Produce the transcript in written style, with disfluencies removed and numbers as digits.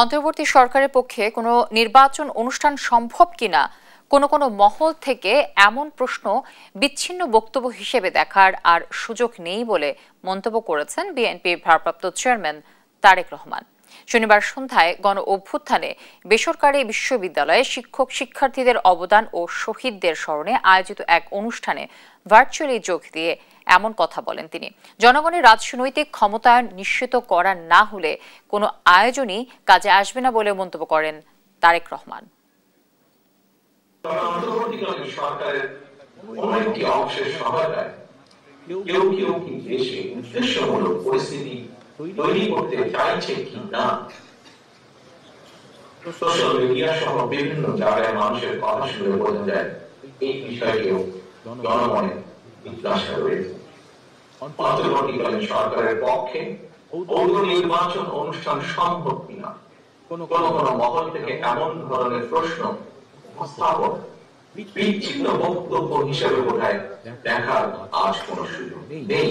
অন্তর্বর্তী সরকারের পক্ষে কোনো নির্বাচন অনুষ্ঠান সম্ভব কিনা কোনো মহল থেকে এমন প্রশ্ন বিচ্ছিন্ন বক্তব্য হিসেবে দেখার আর সুযোগ নেই বলে মন্তব্য করেছেন বিএনপির ভারপ্রাপ্ত চেয়ারম্যান তারেক রহমান। শনিবার সন্ধ্যায় গণ অভ্যুত্থানে বেসরকারি বিশ্ববিদ্যালয়ে শিক্ষক শিক্ষার্থীদের অবদান ও শহীদদের স্মরণে আয়োজিত এক অনুষ্ঠানে ভার্চুয়ালি যোগ দিয়ে এমন কথা বলেন তিনি। জনগণের রাজনৈতিক ক্ষমতায়ন নিশ্চিত করা না হলে কোনো আয়োজনই কাজে আসবে না বলে মন্তব্য করেন তারেক রহমান। সরকারের অনেকটি অংশের সহায়তায় কেউ কেউ কি দেশে উদ্দেশ্যমূলক পরিস্থিতি তৈরি করতে চাইছে কি না, সোশ্যাল মিডিয়া সহ বিভিন্ন জায়গায় মানুষের কথা শুনে বোঝা যায় এই বিষয়টিও জনমনে জিজ্ঞাসা রয়েছে। অন্তর্বর্তীকালীন সরকারের পক্ষে পৌর নির্বাচন অনুষ্ঠান সম্ভব কিনা কোন মহল থেকে এমন ধরনের প্রশ্ন উপস্থাপন বিচ্ছিন্ন বক্তব্য হিসেবে বোধহয় দেখার আজ কোনো সুযোগ নেই।